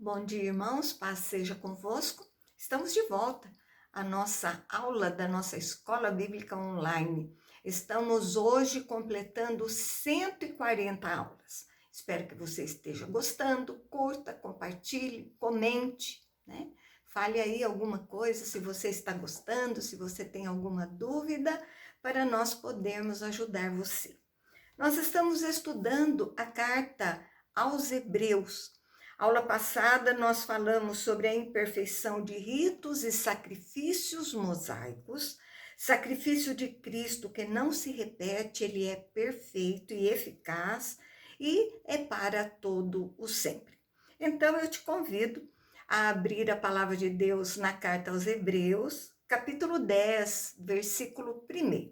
Bom dia, irmãos, paz seja convosco. Estamos de volta à nossa aula da nossa Escola Bíblica Online. Estamos hoje completando 140 aulas. Espero que você esteja gostando, curta, compartilhe, comente, né? Fale aí alguma coisa, se você está gostando, se você tem alguma dúvida, para nós podermos ajudar você. Nós estamos estudando a carta aos Hebreus. Aula passada nós falamos sobre a imperfeição de ritos e sacrifícios mosaicos. Sacrifício de Cristo que não se repete, ele é perfeito e eficaz e é para todo o sempre. Então eu te convido a abrir a palavra de Deus na carta aos Hebreus, capítulo 10, versículo 1.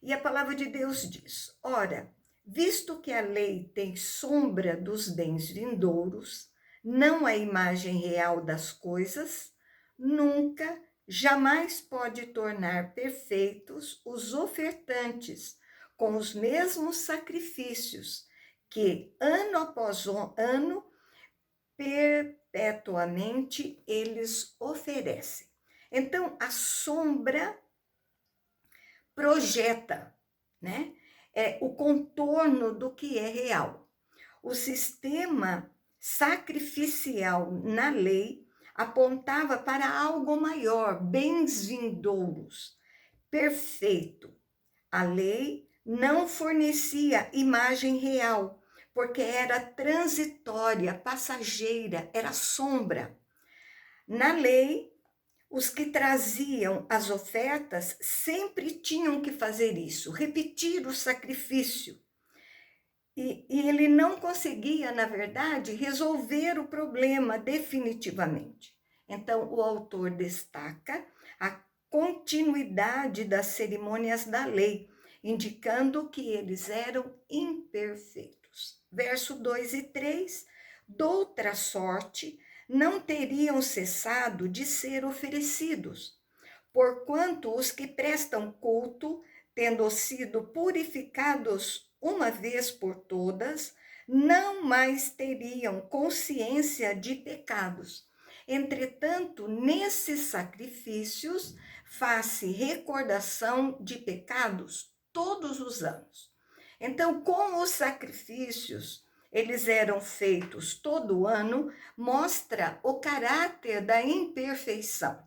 E a palavra de Deus diz: Ora, visto que a lei tem sombra dos bens vindouros, não a imagem real das coisas, nunca, jamais pode tornar perfeitos os ofertantes com os mesmos sacrifícios que, ano após ano, perpetuamente eles oferecem. Então, a sombra projeta, né, o contorno do que é real. O sistema sacrificial na lei apontava para algo maior, bens vindouros, perfeito. A lei não fornecia imagem real, porque era transitória, passageira, era sombra. Na lei, os que traziam as ofertas sempre tinham que fazer isso, repetir o sacrifício. E ele não conseguia, na verdade, resolver o problema definitivamente. Então, o autor destaca a continuidade das cerimônias da lei, indicando que eles eram imperfeitos. Verso 2 e 3, doutra sorte, não teriam cessado de ser oferecidos, porquanto os que prestam culto, tendo sido purificados uma vez por todas, não mais teriam consciência de pecados. Entretanto, nesses sacrifícios, faz-se recordação de pecados todos os anos. Então, como os sacrifícios eles eram feitos todo ano, mostra o caráter da imperfeição.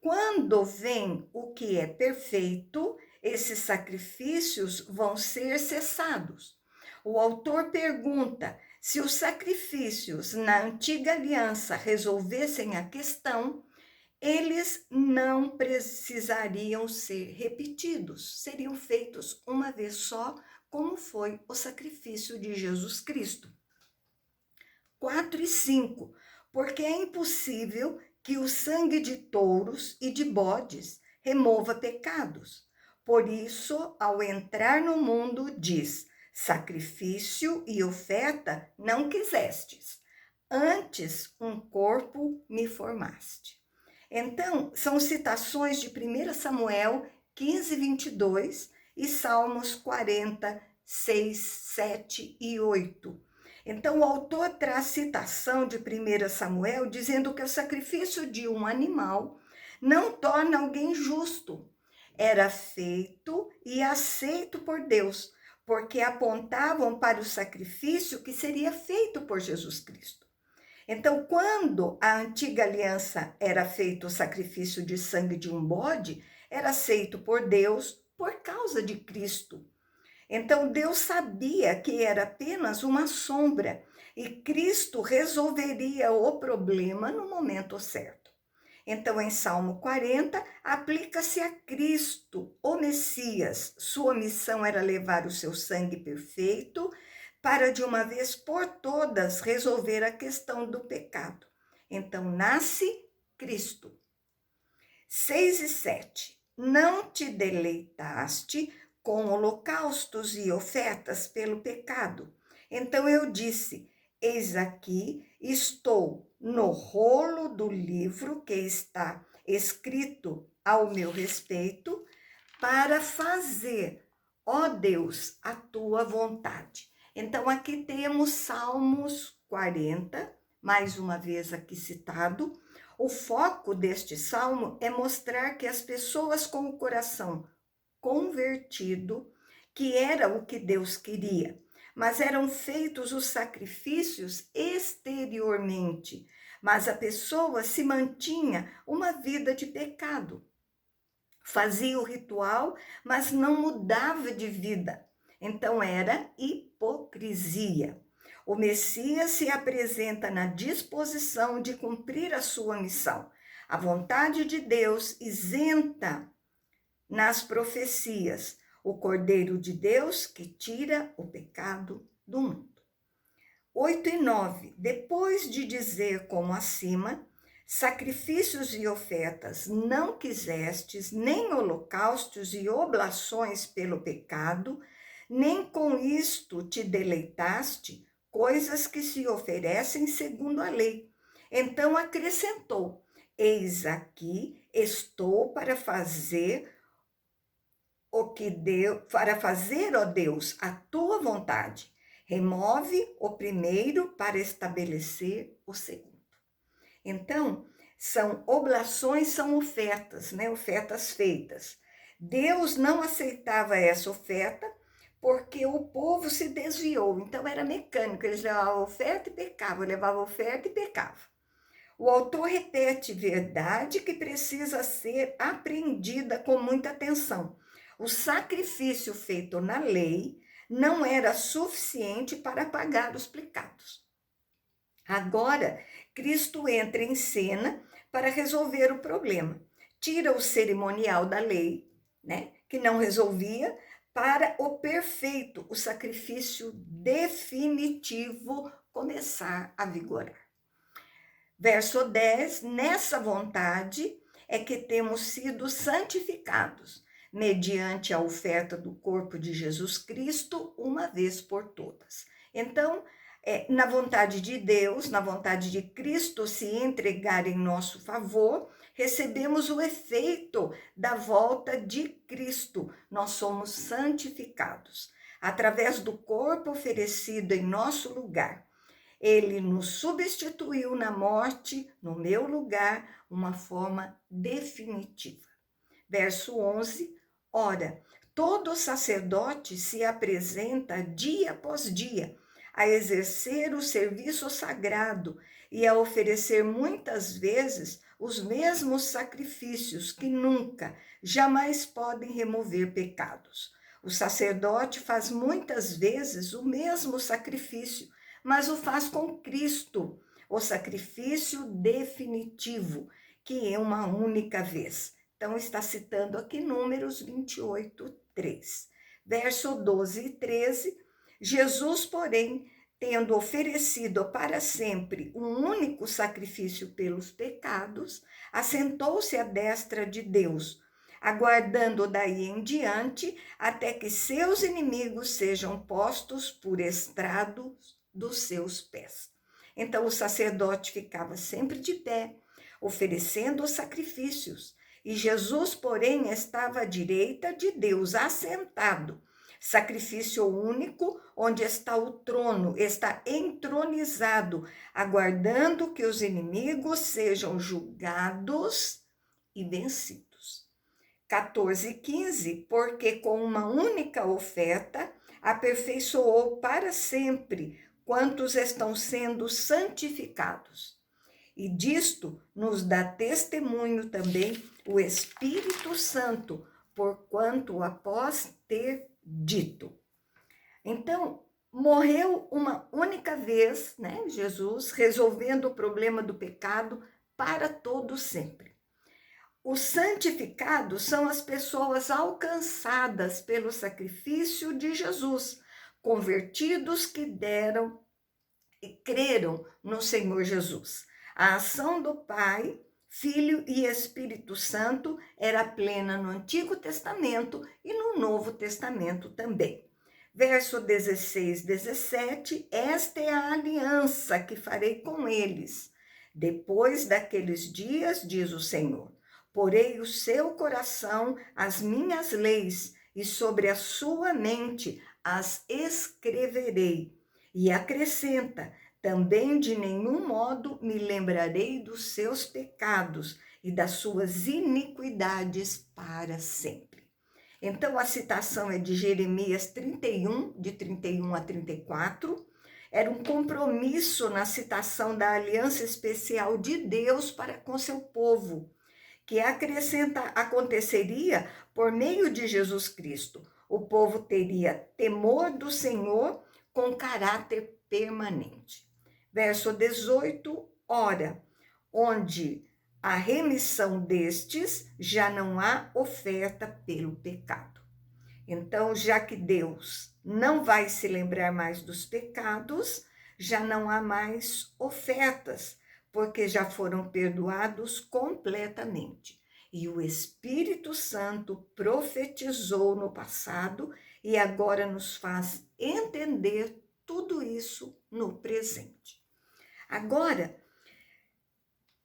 Quando vem o que é perfeito, esses sacrifícios vão ser cessados. O autor pergunta se os sacrifícios na antiga aliança resolvessem a questão, eles não precisariam ser repetidos, seriam feitos uma vez só, como foi o sacrifício de Jesus Cristo. 4 e 5, porque é impossível que o sangue de touros e de bodes remova pecados. Por isso, ao entrar no mundo, diz: sacrifício e oferta não quisestes, antes um corpo me formaste. Então, são citações de 1 Samuel 15, 22 e Salmos 40, 6, 7 e 8. Então, o autor traz citação de 1 Samuel dizendo que o sacrifício de um animal não torna alguém justo. Era feito e aceito por Deus, porque apontavam para o sacrifício que seria feito por Jesus Cristo. Então, quando a antiga aliança era feito o sacrifício de sangue de um bode, era aceito por Deus por causa de Cristo. Então, Deus sabia que era apenas uma sombra e Cristo resolveria o problema no momento certo. Então, em Salmo 40, aplica-se a Cristo, o Messias. Sua missão era levar o seu sangue perfeito para, de uma vez por todas, resolver a questão do pecado. Então, nasce Cristo. 6 e 7. Não te deleitaste com holocaustos e ofertas pelo pecado. Então eu disse: eis aqui, estou no rolo do livro que está escrito ao meu respeito, para fazer, ó Deus, a tua vontade. Então aqui temos Salmos 40, mais uma vez aqui citado, o foco deste salmo é mostrar que as pessoas com o coração convertido, que era o que Deus queria, mas eram feitos os sacrifícios exteriormente, mas a pessoa se mantinha uma vida de pecado. Fazia o ritual, mas não mudava de vida. Então era hipocrisia. O Messias se apresenta na disposição de cumprir a sua missão. A vontade de Deus isenta nas profecias o Cordeiro de Deus que tira o pecado do mundo. 8 e 9. Depois de dizer como acima, sacrifícios e ofertas não quisestes, nem holocaustos e oblações pelo pecado, nem com isto te deleitaste, coisas que se oferecem segundo a lei. Então acrescentou: eis aqui estou para fazer ó Deus, a tua vontade. Remove o primeiro para estabelecer o segundo. Então, são oblações, são ofertas, né? Ofertas feitas. Deus não aceitava essa oferta porque o povo se desviou. Então, era mecânico. Eles levavam oferta e pecavam, levavam oferta e pecavam. O autor repete verdade que precisa ser apreendida com muita atenção. O sacrifício feito na lei não era suficiente para pagar os pecados. Agora, Cristo entra em cena para resolver o problema. Tira o cerimonial da lei, né, que não resolvia, para o perfeito, o sacrifício definitivo começar a vigorar. Verso 10, nessa vontade é que temos sido santificados, mediante a oferta do corpo de Jesus Cristo, uma vez por todas. Então, na vontade de Deus, na vontade de Cristo se entregar em nosso favor, recebemos o efeito da volta de Cristo. Nós somos santificados através do corpo oferecido em nosso lugar. Ele nos substituiu na morte, no meu lugar, uma forma definitiva. Verso 11, ora, todo sacerdote se apresenta dia após dia a exercer o serviço sagrado e a oferecer muitas vezes os mesmos sacrifícios que nunca, jamais podem remover pecados. O sacerdote faz muitas vezes o mesmo sacrifício, mas o faz com Cristo, o sacrifício definitivo, que é uma única vez. Então, está citando aqui Números 28, 3. Verso 12 e 13, Jesus, porém, tendo oferecido para sempre um único sacrifício pelos pecados, assentou-se à destra de Deus, aguardando daí em diante até que seus inimigos sejam postos por estrados dos seus pés. Então o sacerdote ficava sempre de pé, oferecendo os sacrifícios, e Jesus, porém, estava à direita de Deus, assentado. Sacrifício único, onde está o trono, está entronizado, aguardando que os inimigos sejam julgados e vencidos. 14 e 15, porque com uma única oferta aperfeiçoou para sempre quantos estão sendo santificados. E disto nos dá testemunho também o Espírito Santo, porquanto após ter dito. Então, morreu uma única vez, né, Jesus, resolvendo o problema do pecado para todo sempre. Os santificados são as pessoas alcançadas pelo sacrifício de Jesus, convertidos que deram e creram no Senhor Jesus. A ação do Pai, Filho e Espírito Santo era plena no Antigo Testamento e no Novo Testamento também. Verso 16, 17, esta é a aliança que farei com eles. Depois daqueles dias, diz o Senhor, porei o seu coração as minhas leis e sobre a sua mente as escreverei. E acrescenta, Também de nenhum modo me lembrarei dos seus pecados e das suas iniquidades para sempre. Então, a citação é de Jeremias 31, de 31 a 34. Era um compromisso na citação da aliança especial de Deus para com seu povo, que aconteceria por meio de Jesus Cristo. O povo teria temor do Senhor com caráter permanente. Verso 18, ora, onde a remissão destes, já não há oferta pelo pecado. Então, já que Deus não vai se lembrar mais dos pecados, já não há mais ofertas, porque já foram perdoados completamente. E o Espírito Santo profetizou no passado e agora nos faz entender tudo isso no presente. Agora,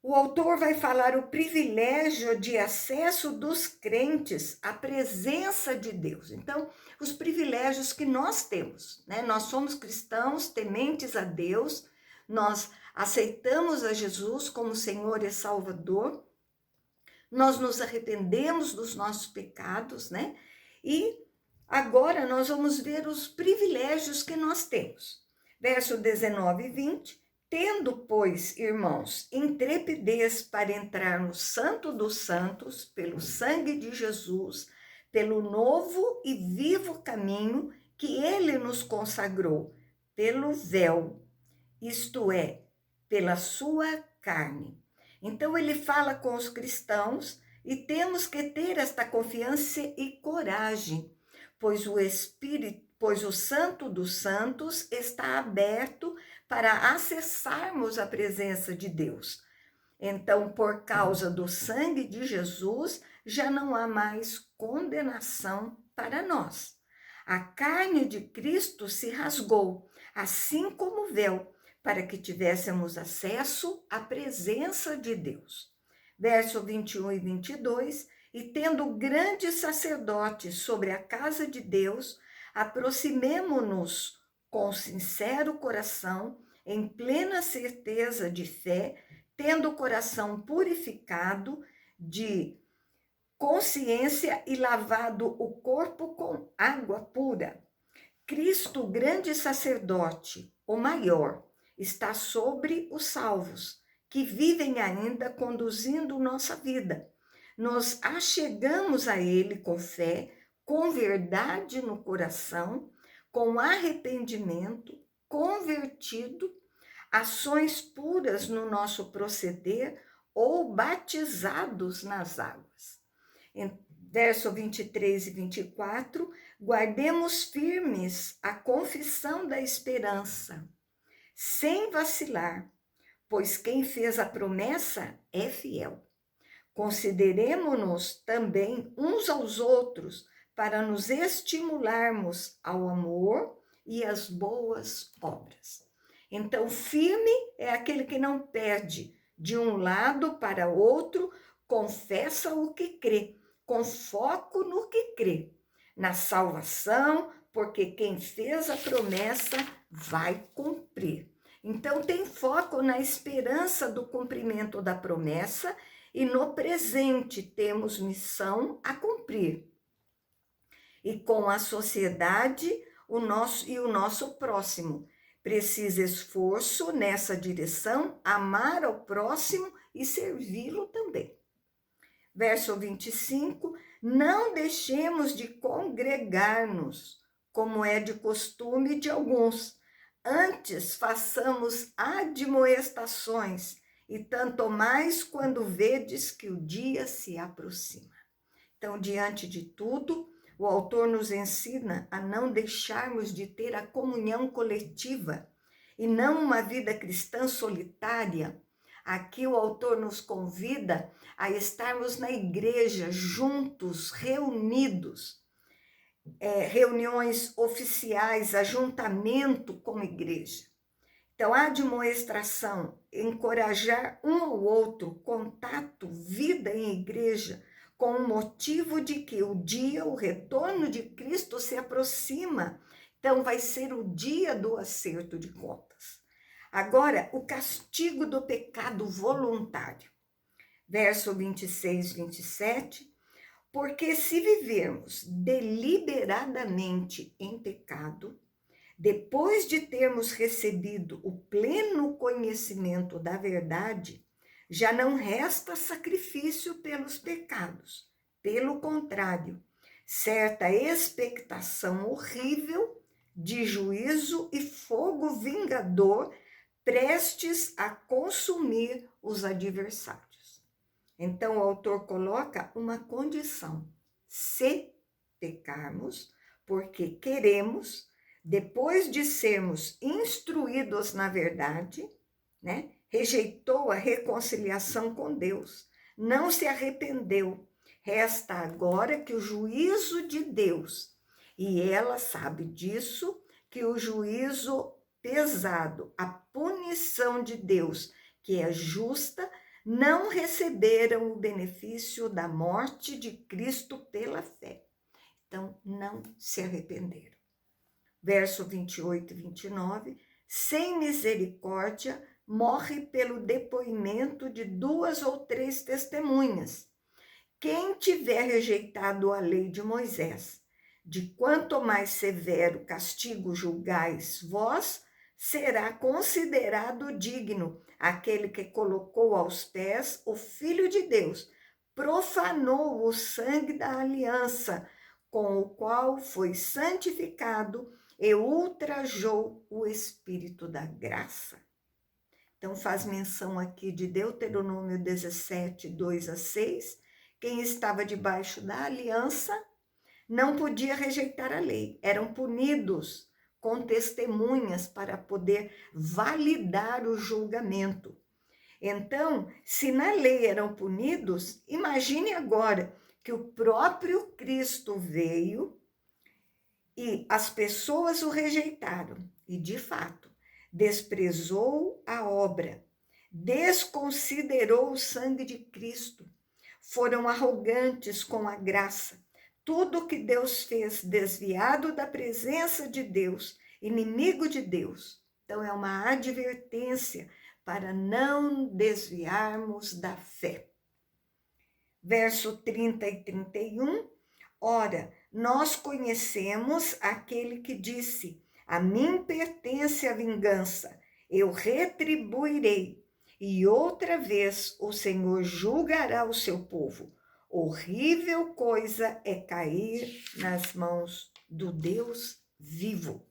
o autor vai falar o privilégio de acesso dos crentes à presença de Deus. Então, os privilégios que nós temos, né? Nós somos cristãos, tementes a Deus, nós aceitamos a Jesus como Senhor e Salvador, nós nos arrependemos dos nossos pecados, né? E agora nós vamos ver os privilégios que nós temos. Verso 19 e 20. Tendo, pois, irmãos, intrepidez para entrar no Santo dos Santos, pelo sangue de Jesus, pelo novo e vivo caminho que ele nos consagrou, pelo véu, isto é, pela sua carne. Então, ele fala com os cristãos e temos que ter esta confiança e coragem, pois o Santo dos Santos está aberto para acessarmos a presença de Deus. Então, por causa do sangue de Jesus, já não há mais condenação para nós. A carne de Cristo se rasgou, assim como o véu, para que tivéssemos acesso à presença de Deus. Verso 21 e 22, e tendo grande sacerdote sobre a casa de Deus, aproximemo-nos com sincero coração, em plena certeza de fé, tendo o coração purificado de consciência e lavado o corpo com água pura. Cristo, grande sacerdote, o maior, está sobre os salvos, que vivem ainda conduzindo nossa vida. Nos achegamos a Ele com fé, com verdade no coração, com arrependimento, convertido, ações puras no nosso proceder ou batizados nas águas. Em verso 23 e 24, guardemos firmes a confissão da esperança, sem vacilar, pois quem fez a promessa é fiel. Consideremo-nos também uns aos outros para nos estimularmos ao amor e às boas obras. Então, firme é aquele que não perde de um lado para outro, confessa o que crê, com foco no que crê, na salvação, porque quem fez a promessa vai cumprir. Então, tem foco na esperança do cumprimento da promessa e no presente temos missão a cumprir. E com a sociedade o nosso próximo. Precisa esforço nessa direção, amar ao próximo e servi-lo também. Verso 25, não deixemos de congregar-nos, como é de costume de alguns. Antes façamos admoestações, e tanto mais quando vedes que o dia se aproxima. Então, diante de tudo, o autor nos ensina a não deixarmos de ter a comunhão coletiva e não uma vida cristã solitária. Aqui o autor nos convida a estarmos na igreja juntos, reunidos, reuniões oficiais, ajuntamento como igreja. Então, a admoestação, encorajar um ao outro, contato, vida em igreja, com o motivo de que o retorno de Cristo se aproxima. Então, vai ser o dia do acerto de contas. Agora, o castigo do pecado voluntário. Verso 26, 27. Porque se vivermos deliberadamente em pecado, depois de termos recebido o pleno conhecimento da verdade, já não resta sacrifício pelos pecados. Pelo contrário, certa expectação horrível de juízo e fogo vingador prestes a consumir os adversários. Então, o autor coloca uma condição: se pecarmos, porque queremos, depois de sermos instruídos na verdade, né, rejeitou a reconciliação com Deus, não se arrependeu. Resta agora que o juízo de Deus, e ela sabe disso, que o juízo pesado, a punição de Deus, que é justa, não receberam o benefício da morte de Cristo pela fé. Então, não se arrependeram. Verso 28 e 29, sem misericórdia, morre pelo depoimento de 2 ou 3 testemunhas. Quem tiver rejeitado a lei de Moisés, de quanto mais severo castigo julgais vós, será considerado digno aquele que colocou aos pés o Filho de Deus, profanou o sangue da aliança, com o qual foi santificado e ultrajou o Espírito da graça. Então faz menção aqui de Deuteronômio 17, 2 a 6, quem estava debaixo da aliança não podia rejeitar a lei, eram punidos com testemunhas para poder validar o julgamento. Então, se na lei eram punidos, imagine agora que o próprio Cristo veio e as pessoas o rejeitaram, e de fato, desprezou a obra, desconsiderou o sangue de Cristo, foram arrogantes com a graça. Tudo que Deus fez desviado da presença de Deus, inimigo de Deus. Então é uma advertência para não desviarmos da fé. Verso 30 e 31. Ora, nós conhecemos aquele que disse: a mim pertence a vingança, eu retribuirei. E outra vez o Senhor julgará o seu povo. Horrível coisa é cair nas mãos do Deus vivo.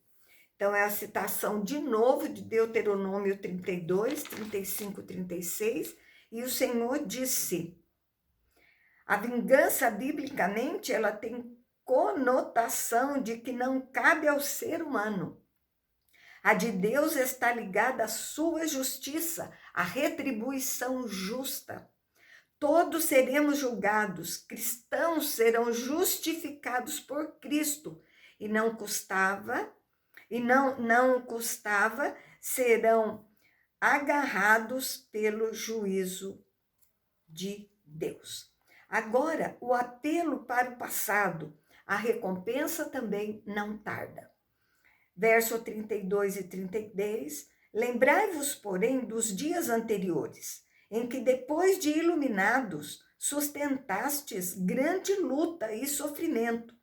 Então, é a citação de novo de Deuteronômio 32, 35, 36. E o Senhor disse: a vingança, biblicamente, ela tem conotação de que não cabe ao ser humano. A de Deus está ligada à sua justiça, à retribuição justa. Todos seremos julgados, cristãos serão justificados por Cristo, e não custava, serão agarrados pelo juízo de Deus. Agora, o apelo para o passado, a recompensa também não tarda. Verso 32 e 33, lembrai-vos, porém, dos dias anteriores, em que depois de iluminados, sustentastes grande luta e sofrimento.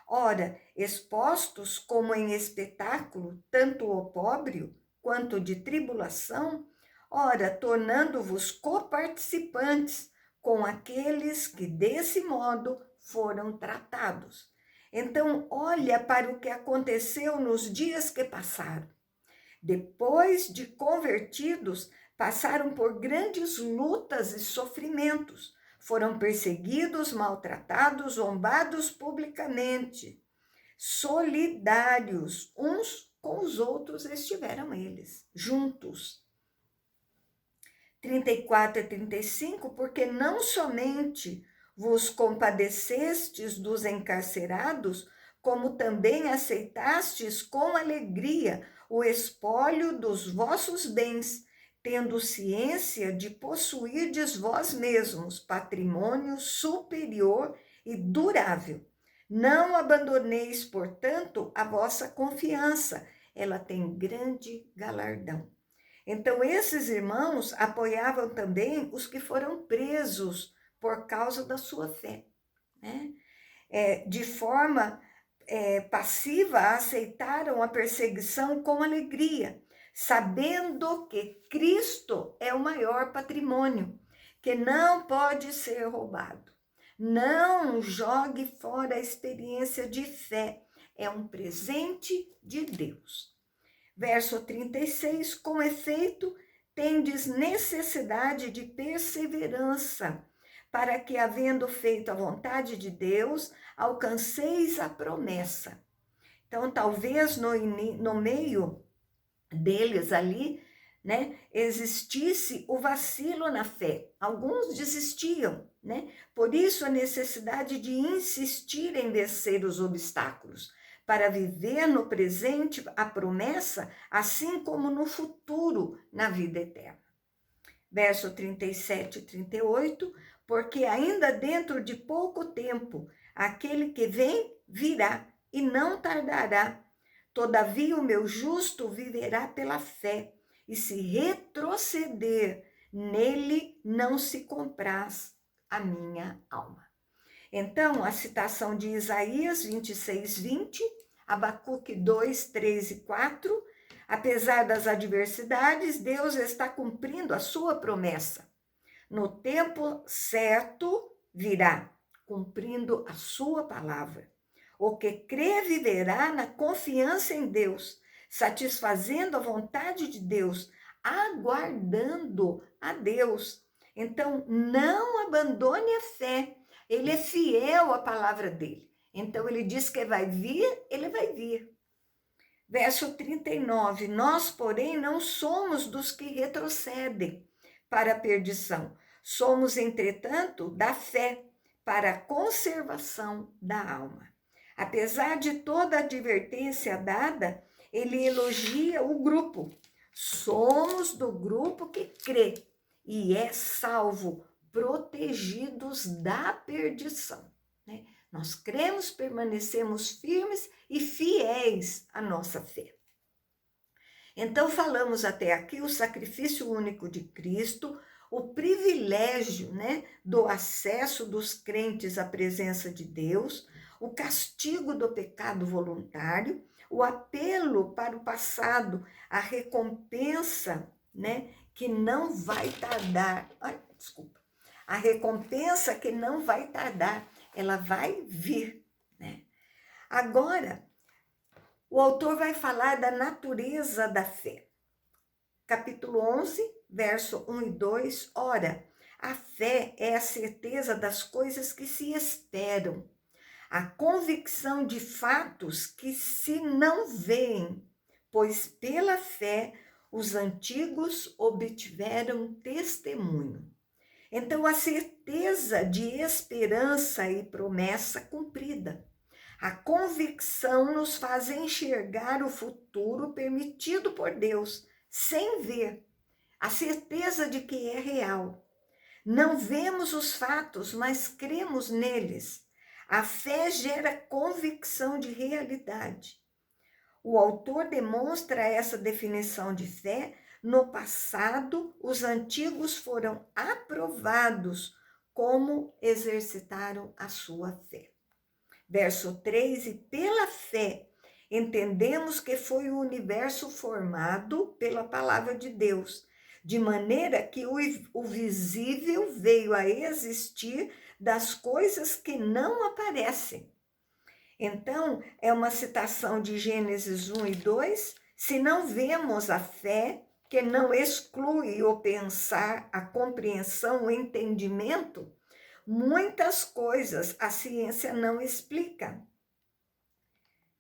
Ora, expostos como em espetáculo, tanto opróbrio quanto de tribulação, ora, tornando-vos coparticipantes com aqueles que desse modo foram tratados. Então, olha para o que aconteceu nos dias que passaram. Depois de convertidos, passaram por grandes lutas e sofrimentos. Foram perseguidos, maltratados, zombados publicamente. Solidários uns com os outros estiveram eles, juntos. 34 e 35, porque não somente vos compadecestes dos encarcerados, como também aceitastes com alegria o espólio dos vossos bens, tendo ciência de possuirdes vós mesmos patrimônio superior e durável. Não abandoneis, portanto, a vossa confiança, ela tem grande galardão. Então, esses irmãos apoiavam também os que foram presos por causa da sua fé, né? De forma passiva, aceitaram a perseguição com alegria, sabendo que Cristo é o maior patrimônio, que não pode ser roubado. Não jogue fora a experiência de fé, é um presente de Deus. Verso 36, com efeito, tendes necessidade de perseverança, para que, havendo feito a vontade de Deus, alcanceis a promessa. Então, talvez no meio deles ali, né, existisse o vacilo na fé. Alguns desistiam, né? Por isso a necessidade de insistir em vencer os obstáculos, para viver no presente a promessa, assim como no futuro, na vida eterna. Verso 37 e 38, porque ainda dentro de pouco tempo, aquele que vem virá e não tardará. Todavia o meu justo viverá pela fé, e se retroceder, nele não se compraz a minha alma. Então, a citação de Isaías 26, 20, Abacuque 2, 3 e 4, apesar das adversidades, Deus está cumprindo a sua promessa. No tempo certo virá, cumprindo a sua palavra. O que crê viverá na confiança em Deus, satisfazendo a vontade de Deus, aguardando a Deus. Então, não abandone a fé. Ele é fiel à palavra dele. Então, ele diz que vai vir, ele vai vir. Verso 39, nós, porém, não somos dos que retrocedem para a perdição. Somos, entretanto, da fé para a conservação da alma. Apesar de toda a advertência dada, ele elogia o grupo. Somos do grupo que crê e é salvo, protegidos da perdição, né? Nós cremos, permanecemos firmes e fiéis à nossa fé. Então, falamos até aqui o sacrifício único de Cristo, o privilégio, né, do acesso dos crentes à presença de Deus, o castigo do pecado voluntário, o apelo para o passado, a recompensa, né, que não vai tardar. A recompensa que não vai tardar, ela vai vir, né? Agora, o autor vai falar da natureza da fé. Capítulo 11, verso 1 e 2. Ora, a fé é a certeza das coisas que se esperam, a convicção de fatos que se não veem, pois pela fé os antigos obtiveram testemunho. Então, a certeza de esperança e promessa cumprida. A convicção nos faz enxergar o futuro permitido por Deus, sem ver. A certeza de que é real. Não vemos os fatos, mas cremos neles. A fé gera convicção de realidade. O autor demonstra essa definição de fé. No passado, os antigos foram aprovados como exercitaram a sua fé. Verso 3, e pela fé entendemos que foi o universo formado pela palavra de Deus, de maneira que o visível veio a existir das coisas que não aparecem. Então, é uma citação de Gênesis 1 e 2, se não vemos a fé, que não exclui o pensar, a compreensão, o entendimento, muitas coisas a ciência não explica.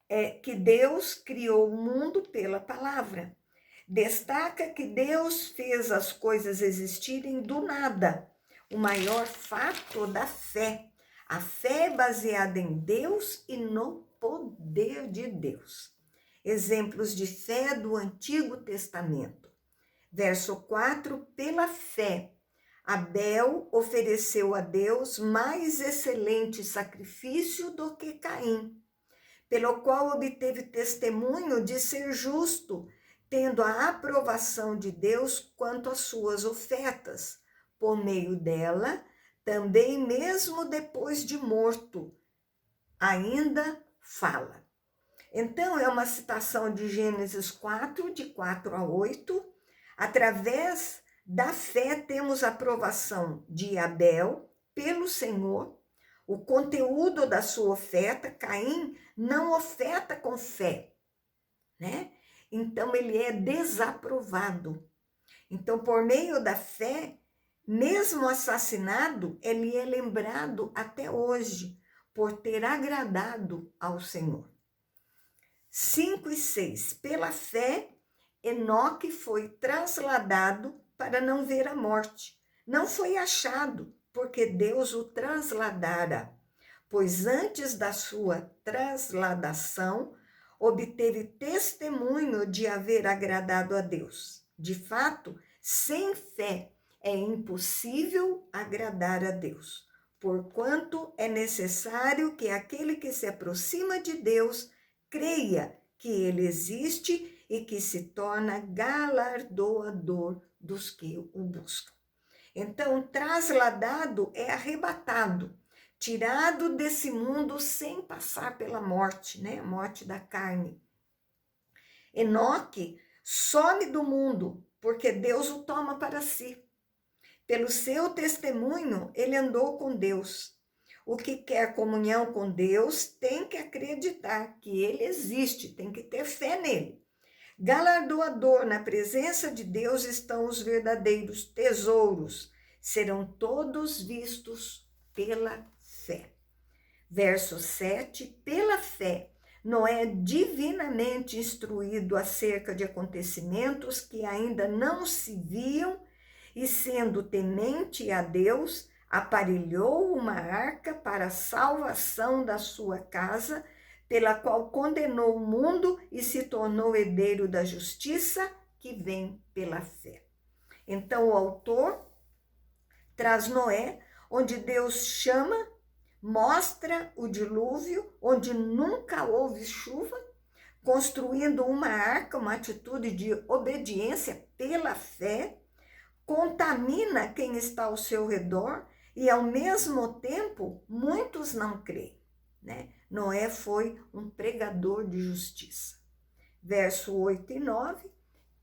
É que Deus criou o mundo pela palavra. Destaca que Deus fez as coisas existirem do nada. O maior fato da fé. A fé é baseada em Deus e no poder de Deus. Exemplos de fé do Antigo Testamento. Verso 4, pela fé, Abel ofereceu a Deus mais excelente sacrifício do que Caim, pelo qual obteve testemunho de ser justo, tendo a aprovação de Deus quanto às suas ofertas. Por meio dela, também mesmo depois de morto, ainda fala. Então, é uma citação de Gênesis 4, de 4 a 8. Através da fé, temos a aprovação de Abel pelo Senhor. O conteúdo da sua oferta, Caim não oferta com fé, né? Então, ele é desaprovado. Então, por meio da fé, mesmo assassinado, ele é lembrado até hoje por ter agradado ao Senhor. 5 e 6. Pela fé, Enoque foi trasladado para não ver a morte. Não foi achado, porque Deus o trasladara, pois antes da sua trasladação, obteve testemunho de haver agradado a Deus. De fato, sem fé é impossível agradar a Deus, porquanto é necessário que aquele que se aproxima de Deus creia que ele existe e que se torna galardoador dos que o buscam. Então, trasladado é arrebatado, tirado desse mundo sem passar pela morte, né? A morte da carne. Enoque some do mundo, porque Deus o toma para si. Pelo seu testemunho, ele andou com Deus. O que quer comunhão com Deus tem que acreditar que ele existe, tem que ter fé nele. Galardoador, na presença de Deus estão os verdadeiros tesouros, serão todos vistos pela fé. Verso 7, pela fé, Noé divinamente instruído acerca de acontecimentos que ainda não se viam, e sendo temente a Deus, aparelhou uma arca para a salvação da sua casa, pela qual condenou o mundo e se tornou herdeiro da justiça que vem pela fé. Então, o autor traz Noé, onde Deus chama, mostra o dilúvio, onde nunca houve chuva, construindo uma arca, uma atitude de obediência pela fé, contamina quem está ao seu redor e, ao mesmo tempo, muitos não creem, né? Noé foi um pregador de justiça. Verso 8 e 9,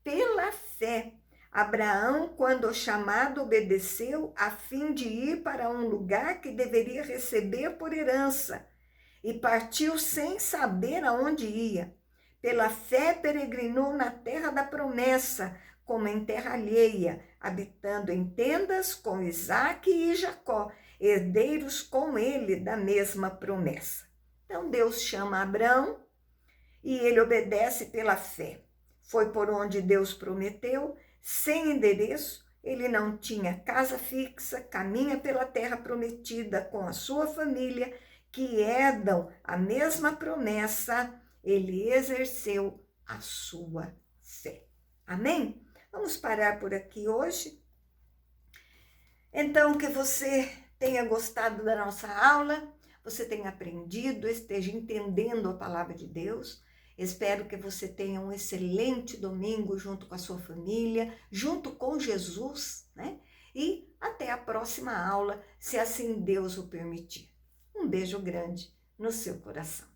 pela fé, Abraão, quando chamado, obedeceu a fim de ir para um lugar que deveria receber por herança e partiu sem saber aonde ia. Pela fé, peregrinou na terra da promessa, como em terra alheia, habitando em tendas com Isaque e Jacó, herdeiros com ele da mesma promessa. Então Deus chama Abraão e ele obedece pela fé. Foi por onde Deus prometeu, sem endereço, ele não tinha casa fixa, caminha pela terra prometida com a sua família, que herdam a mesma promessa, ele exerceu a sua fé. Amém? Vamos parar por aqui hoje. Então, que você tenha gostado da nossa aula, você tenha aprendido, esteja entendendo a palavra de Deus. Espero que você tenha um excelente domingo junto com a sua família, junto com Jesus, né? E até a próxima aula, se assim Deus o permitir. Um beijo grande no seu coração.